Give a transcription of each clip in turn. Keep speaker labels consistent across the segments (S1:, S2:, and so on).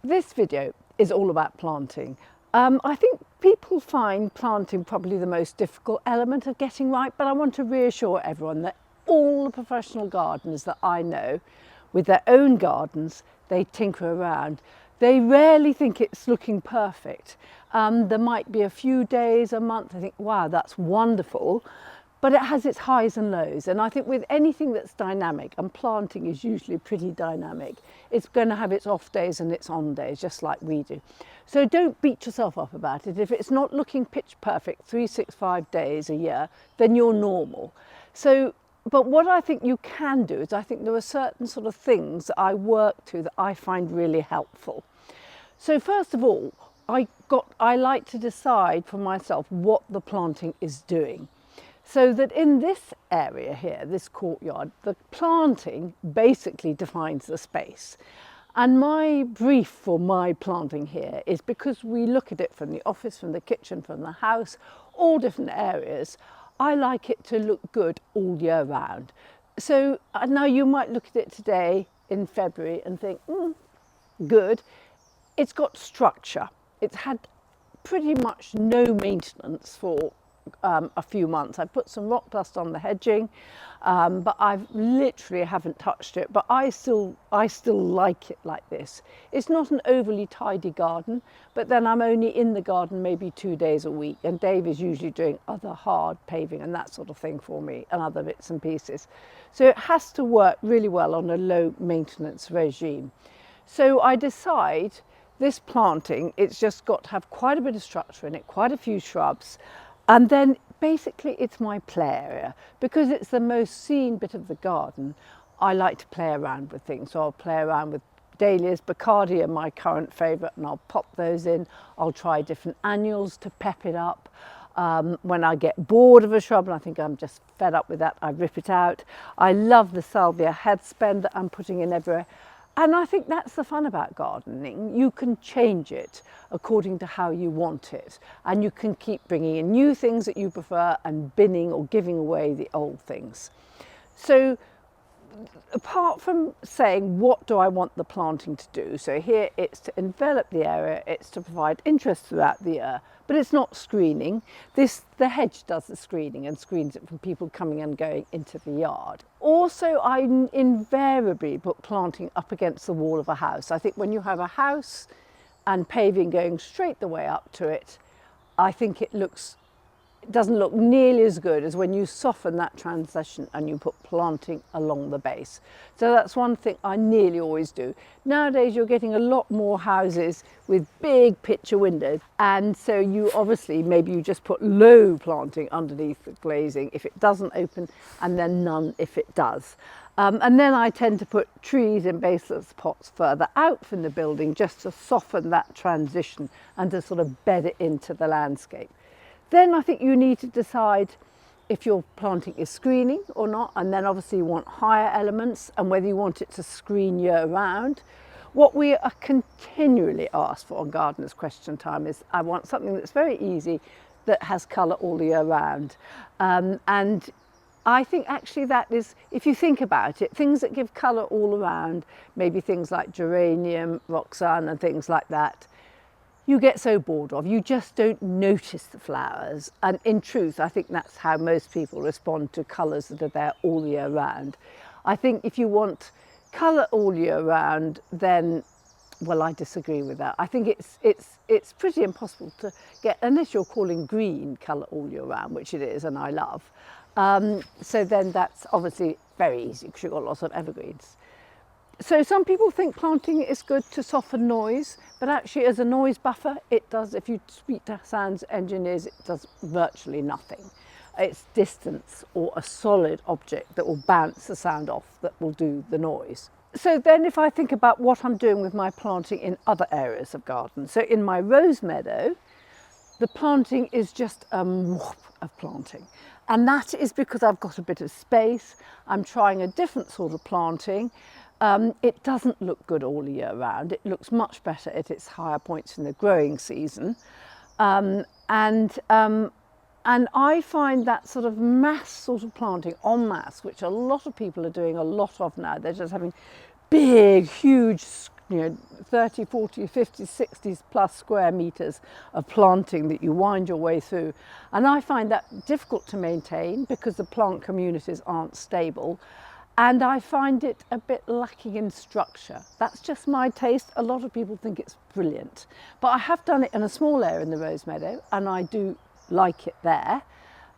S1: This video is all about planting. I think people find planting probably the most difficult element of getting right, but I want to reassure everyone that all the professional gardeners that I know with their own gardens, they tinker around. They rarely think it's looking perfect. There might be a few days, a month, I think, wow, that's wonderful. But it has its highs and lows, and I think with anything that's dynamic, and planting is usually pretty dynamic, it's going to have its off days and its on days, just like we do. So don't beat yourself up about it. If it's not looking pitch perfect 365 days a year, then you're normal. But what I think you can do is I think there are certain sort of things that I work to that I find really helpful. So first of all, I like to decide for myself what the planting is doing. So that in this area here, this courtyard, the planting basically defines the space. And my brief for my planting here is, because we look at it from the office, from the kitchen, from the house, all different areas, I like it to look good all year round. So now you might look at it today in February and think, good. It's got structure. It's had pretty much no maintenance for a few months. I put some rock dust on the hedging, but I literally haven't touched it. But I still like it like this. It's not an overly tidy garden, but then I'm only in the garden maybe 2 days a week, and Dave is usually doing other hard paving and that sort of thing for me, and other bits and pieces. So it has to work really well on a low maintenance regime. So I decide this planting, it's just got to have quite a bit of structure in it, quite a few shrubs. And then basically it's my play area. Because it's the most seen bit of the garden, I like to play around with things. So I'll play around with dahlias. Bacardi are my current favourite, and I'll pop those in. I'll try different annuals to pep it up. When I get bored of a shrub and I think I'm just fed up with that, I rip it out. I love the salvia headspend that I'm putting in everywhere. And I think that's the fun about gardening. You can change it according to how you want it. And you can keep bringing in new things that you prefer and binning or giving away the old things. So apart from saying what do I want the planting to do, so here it's to envelop the area, it's to provide interest throughout the year, but it's not screening. The hedge does the screening and screens it from people coming and going into the yard. Also, I invariably put planting up against the wall of a house. I think when you have a house and paving going straight the way up to it, I think it doesn't look nearly as good as when you soften that transition and you put planting along the base. So that's one thing I nearly always do. Nowadays you're getting a lot more houses with big picture windows, and so you obviously, maybe you just put low planting underneath the glazing if it doesn't open, and then none if it does. And then I tend to put trees in baseless pots further out from the building just to soften that transition and to sort of bed it into the landscape. Then I think you need to decide if your planting is screening or not, and then obviously you want higher elements and whether you want it to screen year round. What we are continually asked for on Gardener's Question Time is, I want something that's very easy, that has colour all year round. And I think actually that is, if you think about it, things that give colour all around, maybe things like geranium, roxane and things like that, you get so bored of. You just don't notice the flowers. And in truth, I think that's how most people respond to colours that are there all year round. I think if you want colour all year round, then, well, I disagree with that. I think it's pretty impossible to get, unless you're calling green colour all year round, which it is, and I love. So then that's obviously very easy because you've got lots of evergreens. So some people think planting is good to soften noise, but actually as a noise buffer, it does, if you speak to sound engineers, it does virtually nothing. It's distance or a solid object that will bounce the sound off that will do the noise. So then if I think about what I'm doing with my planting in other areas of garden, so in my rose meadow, the planting is just a whoop of planting. And that is because I've got a bit of space. I'm trying a different sort of planting. It doesn't look good all year round. It looks much better at its higher points in the growing season. And I find that sort of mass sort of planting en masse, which a lot of people are doing a lot of now. They're just having big, huge 30, 40, 50, 60 plus square meters of planting that you wind your way through. And I find that difficult to maintain because the plant communities aren't stable. And I find it a bit lacking in structure. That's just my taste. A lot of people think it's brilliant. But I have done it in a small area in the rose meadow, and I do like it there.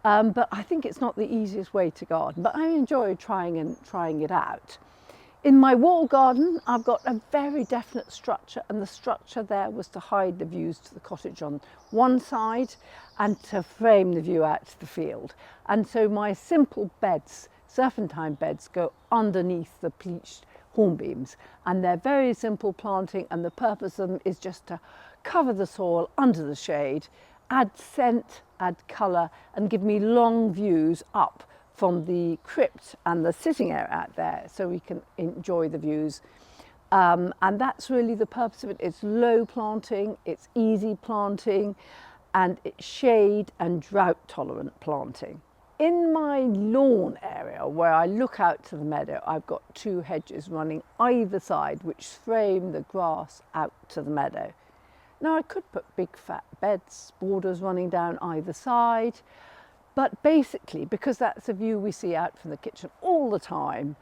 S1: But I think it's not the easiest way to garden. But I enjoy trying it out. In my wall garden, I've got a very definite structure, and the structure there was to hide the views to the cottage on one side and to frame the view out to the field. And so my simple beds, serpentine beds, go underneath the pleached hornbeams, and they're very simple planting, and the purpose of them is just to cover the soil under the shade, add scent, add colour, and give me long views up from the crypt and the sitting area out there, so we can enjoy the views. And that's really the purpose of it. It's low planting, it's easy planting, and it's shade and drought tolerant planting. In my lawn area, where I look out to the meadow, I've got 2 hedges running either side which frame the grass out to the meadow. Now I could put big fat beds, borders running down either side, but basically, because that's a view we see out from the kitchen all the time,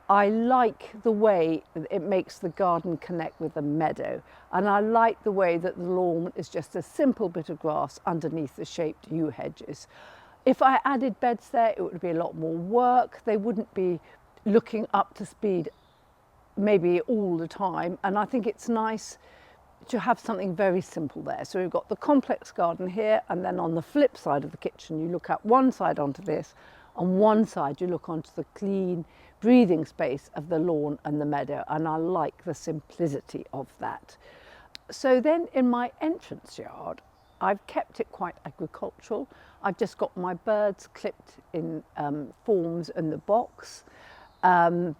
S1: I like the way that it makes the garden connect with the meadow. And I like the way that the lawn is just a simple bit of grass underneath the shaped yew hedges. If I added beds there, it would be a lot more work. They wouldn't be looking up to speed maybe all the time. And I think it's nice to have something very simple there. So we've got the complex garden here, and then on the flip side of the kitchen, you look out one side onto this, on one side you look onto the clean breathing space of the lawn and the meadow, and I like the simplicity of that. So then in my entrance yard, I've kept it quite agricultural. I've just got my birds clipped in forms in the box.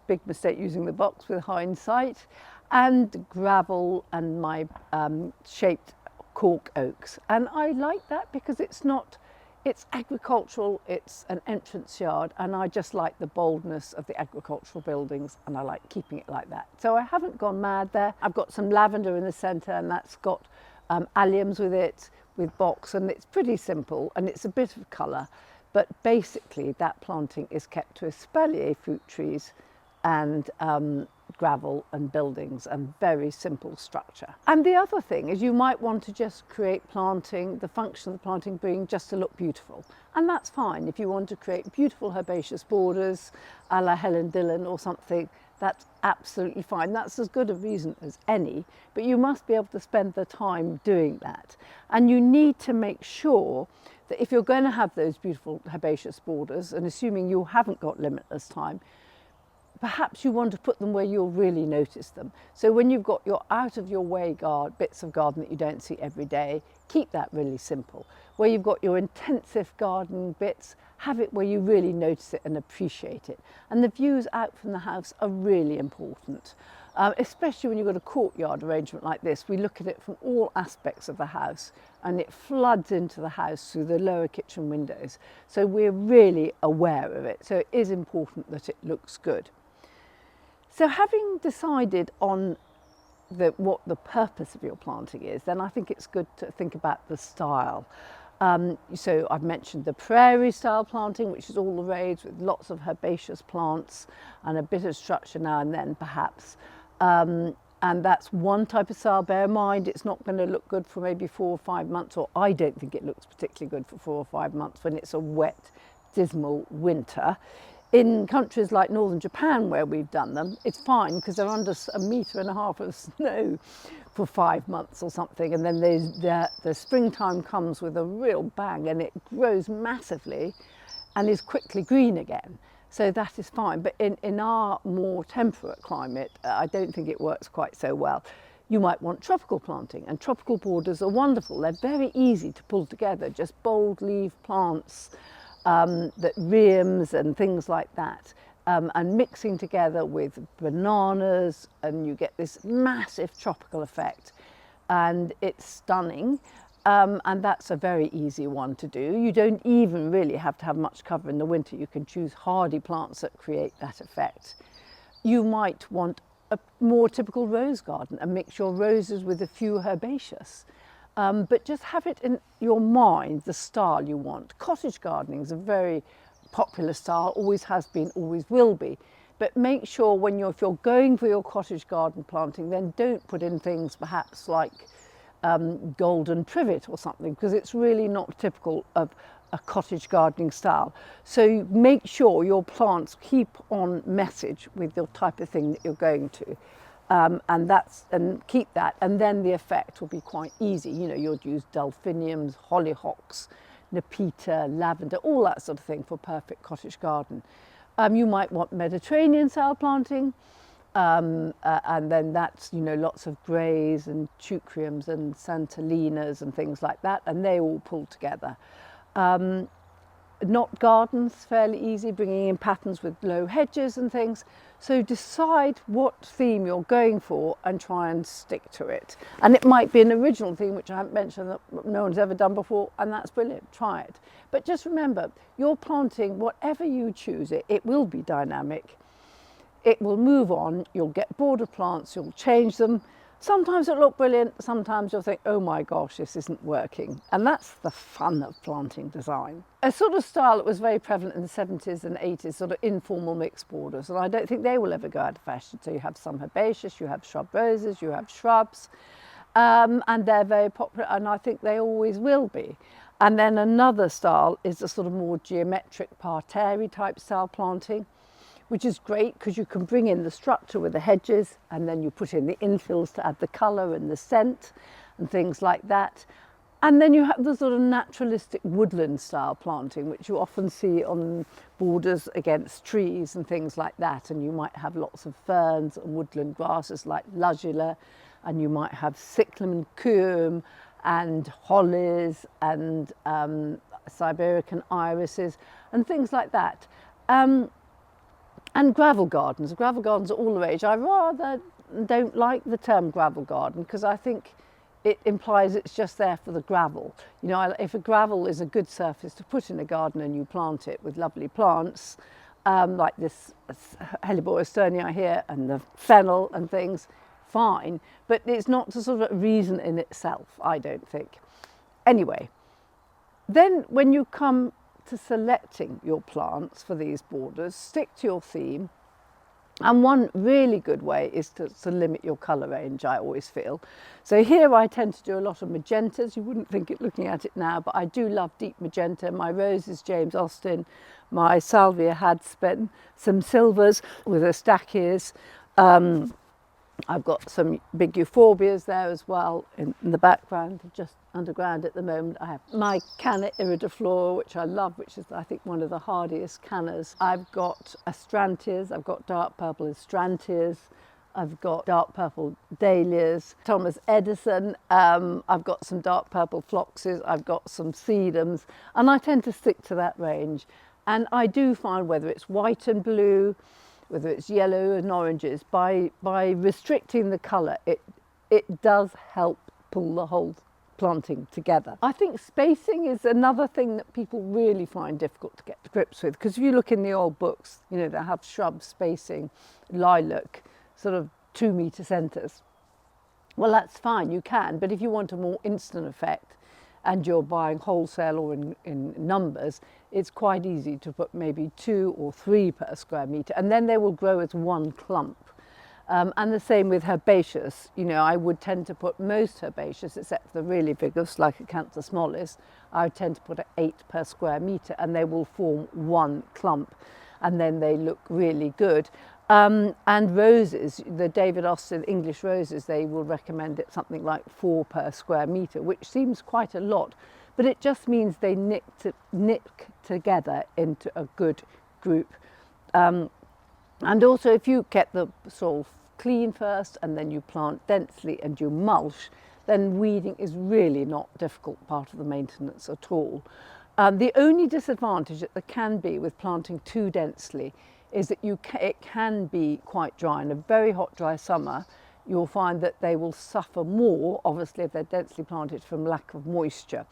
S1: Big mistake using the box with hindsight. And gravel and my shaped cork oaks. And I like that because it's agricultural, it's an entrance yard, and I just like the boldness of the agricultural buildings, and I like keeping it like that. So I haven't gone mad there. I've got some lavender in the centre, and that's got alliums with it, with box, and it's pretty simple, and it's a bit of colour. But basically that planting is kept to espalier fruit trees and gravel and buildings, and very simple structure. And the other thing is, you might want to just create planting, the function of the planting being just to look beautiful, and that's fine. If you want to create beautiful herbaceous borders a la Helen Dillon or something, that's absolutely fine. That's as good a reason as any, but you must be able to spend the time doing that. And you need to make sure that if you're going to have those beautiful herbaceous borders, and assuming you haven't got limitless time, perhaps you want to put them where you'll really notice them. So when you've got your out of your way bits of garden that you don't see every day, keep that really simple. Where you've got your intensive garden bits, have it where you really notice it and appreciate it. And the views out from the house are really important, especially when you've got a courtyard arrangement like this. We look at it from all aspects of the house, and it floods into the house through the lower kitchen windows. So we're really aware of it. So it is important that it looks good. So having decided on what the purpose of your planting is, then I think it's good to think about the style. So I've mentioned the prairie style planting, which is all the rage, with lots of herbaceous plants and a bit of structure now and then perhaps. And that's one type of style. Bear in mind, it's not going to look good for maybe 4 or 5 months, or I don't think it looks particularly good for 4 or 5 months when it's a wet, dismal winter. In countries like northern Japan, where we've done them, it's fine because they're under 1.5 meters of snow for 5 months or something, and then the springtime comes with a real bang, and it grows massively and is quickly green again. So that is fine. But in our more temperate climate, I don't think it works quite so well. You might want tropical planting, and tropical borders are wonderful. They're very easy to pull together, just bold leaf plants, that rheums and things like that, and mixing together with bananas, and you get this massive tropical effect, and it's stunning. And that's a very easy one to do. You don't even really have to have much cover in the winter. You can choose hardy plants that create that effect. You might want a more typical rose garden and mix your roses with a few herbaceous. But just have it in your mind, the style you want. Cottage gardening is a very popular style, always has been, always will be. But make sure if you're going for your cottage garden planting, then don't put in things perhaps like golden privet or something, because it's really not typical of a cottage gardening style. So make sure your plants keep on message with your type of thing that you're going to. And keep that, and then the effect will be quite easy. You know, you'll use delphiniums, hollyhocks, nepeta, lavender, all that sort of thing for a perfect cottage garden. You might want Mediterranean style planting, and then that's, you know, lots of greys and teucriums and santalinas and things like that, and they all pull together. Knot gardens, fairly easy, bringing in patterns with low hedges and things. So decide what theme you're going for and try and stick to it. And it might be an original theme, which I haven't mentioned, that no one's ever done before, and that's brilliant, try it. But just remember, you're planting, whatever you choose it will be dynamic. It will move on, you'll get bored of plants, you'll change them. Sometimes it'll look brilliant, sometimes you'll think, oh my gosh, this isn't working. And that's the fun of planting design. A sort of style that was very prevalent in the 70s and 80s, sort of informal mixed borders, and I don't think they will ever go out of fashion. So you have some herbaceous, you have shrub roses, you have shrubs, and they're very popular, and I think they always will be. And then another style is a sort of more geometric parterre type style planting, which is great because you can bring in the structure with the hedges, and then you put in the infills to add the colour and the scent and things like that. And then you have the sort of naturalistic woodland style planting, which you often see on borders against trees and things like that. And you might have lots of ferns and woodland grasses like lugula, and you might have cyclamen coum and hollies and Siberian irises and things like that. And gravel gardens. Gravel gardens are all the rage. I rather don't like the term gravel garden because I think it implies it's just there for the gravel. You know, if a gravel is a good surface to put in a garden and you plant it with lovely plants, like this Hellebore sterni here and the fennel and things, fine. But it's not the sort of reason in itself, I don't think. Anyway, then when you come to selecting your plants for these borders, stick to your theme. And one really good way is to limit your colour range, I always feel. So here I tend to do a lot of magentas. You wouldn't think it looking at it now, but I do love deep magenta. My rose is James Austin, my salvia Hadspin, some silvers with Astachyas. I've got some big euphorbias there as well in the background, just underground at the moment. I have my canna iridiflora, which I love, which is I think one of the hardiest cannas. I've got astrantias, I've got dark purple astrantias, I've got dark purple dahlias, Thomas Edison, I've got some dark purple phloxes, I've got some sedums, and I tend to stick to that range. And I do find whether it's white and blue, whether it's yellow and oranges, by restricting the colour, it does help pull the whole planting together. I think spacing is another thing that people really find difficult to get to grips with, because if you look in the old books, you know, they have shrub spacing, lilac, sort of 2 metre centres. Well, that's fine, you can, but if you want a more instant effect and you're buying wholesale or in numbers, it's quite easy to put maybe 2 or 3 per square metre, and then they will grow as one clump. And the same with herbaceous. You know, I would tend to put most herbaceous, except for the really vigorous, like Acanthus mollis, I would tend to put 8 per square metre, and they will form one clump, and then they look really good. And roses, the David Austin English roses, they will recommend it something like 4 per square metre, which seems quite a lot, but it just means they knit together into a good group. And also, if you get the soil clean first and then you plant densely and you mulch, then weeding is really not a difficult part of the maintenance at all. The only disadvantage that there can be with planting too densely is that it can be quite dry. In a very hot, dry summer, you'll find that they will suffer more, obviously, if they're densely planted, from lack of moisture.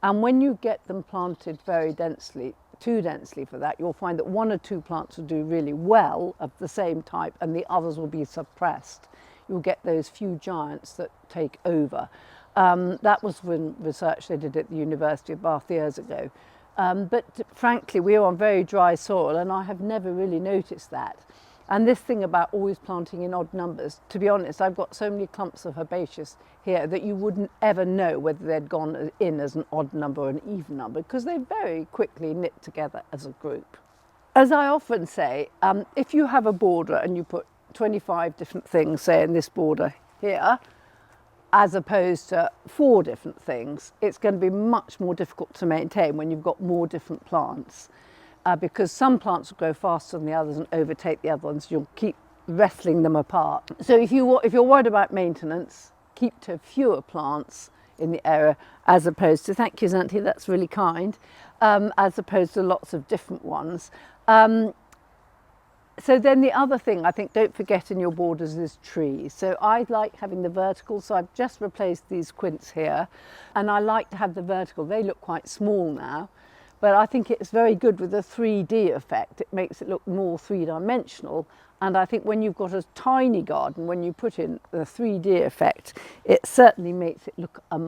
S1: And when you get them planted very densely, too densely for that, you'll find that 1 or 2 plants will do really well of the same type and the others will be suppressed. You'll get those few giants that take over. That was when research they did at the University of Bath years ago. But frankly, we are on very dry soil and I have never really noticed that. And this thing about always planting in odd numbers, to be honest, I've got so many clumps of herbaceous here that you wouldn't ever know whether they'd gone in as an odd number or an even number because they very quickly knit together as a group. As I often say, if you have a border and you put 25 different things, say in this border here, as opposed to 4 different things, it's going to be much more difficult to maintain when you've got more different plants. Because some plants will grow faster than the others and overtake the other ones. You'll keep wrestling them apart. So if you're worried about maintenance, keep to fewer plants in the area as opposed to, thank you Zanti, that's really kind, as opposed to lots of different ones. So then the other thing I think don't forget in your borders is trees. So I like having the vertical, so I've just replaced these quince here and I like to have the vertical. They look quite small now. But I think it's very good with the 3D effect. It makes it look more three-dimensional. And I think when you've got a tiny garden, when you put in the 3D effect, it certainly makes it look a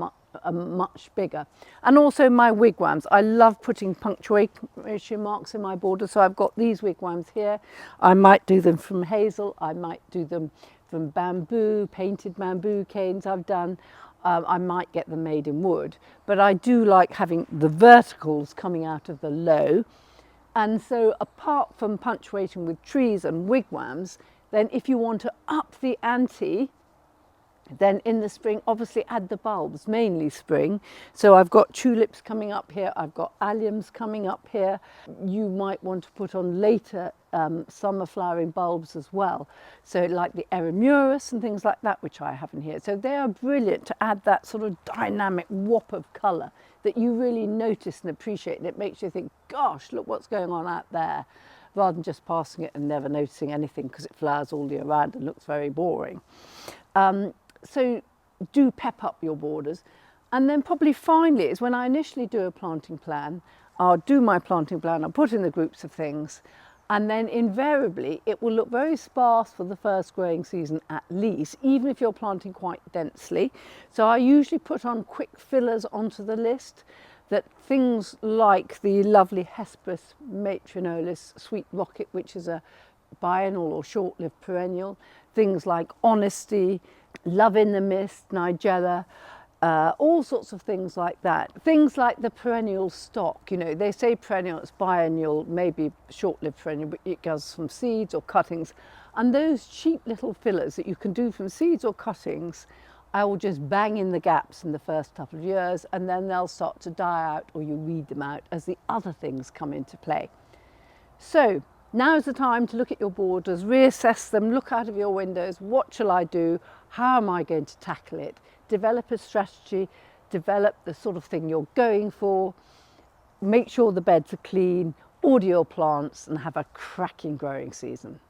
S1: much bigger. And also my wigwams. I love putting punctuation marks in my border. So I've got these wigwams here. I might do them from hazel. I might do them from bamboo, painted bamboo canes I've done. I might get them made in wood, but I do like having the verticals coming out of the low. And so apart from punctuating with trees and wigwams, then if you want to up the ante, then in the spring, obviously add the bulbs, mainly spring. So I've got tulips coming up here, I've got alliums coming up here. You might want to put on later summer flowering bulbs as well. So like the eremurus and things like that, which I have in here. So they are brilliant to add that sort of dynamic whop of colour that you really notice and appreciate. And it makes you think, gosh, look what's going on out there, rather than just passing it and never noticing anything because it flowers all year round and looks very boring. So do pep up your borders. And then probably finally is when I initially do a planting plan, I'll do my planting plan, I'll put in the groups of things, and then invariably it will look very sparse for the first growing season at least, even if you're planting quite densely. So I usually put on quick fillers onto the list, that things like the lovely Hesperus matrinolis sweet rocket, which is a biennial or short-lived perennial, things like honesty, love in the mist, nigella, all sorts of things like that. Things like the perennial stock, you know, they say perennial, it's biennial, maybe short-lived perennial, but it goes from seeds or cuttings. And those cheap little fillers that you can do from seeds or cuttings, I will just bang in the gaps in the first couple of years, and then they'll start to die out or you weed them out as the other things come into play. So now's the time to look at your borders, reassess them, look out of your windows. What shall I do? How am I going to tackle it? Develop a strategy, develop the sort of thing you're going for, make sure the beds are clean, order your plants and have a cracking growing season.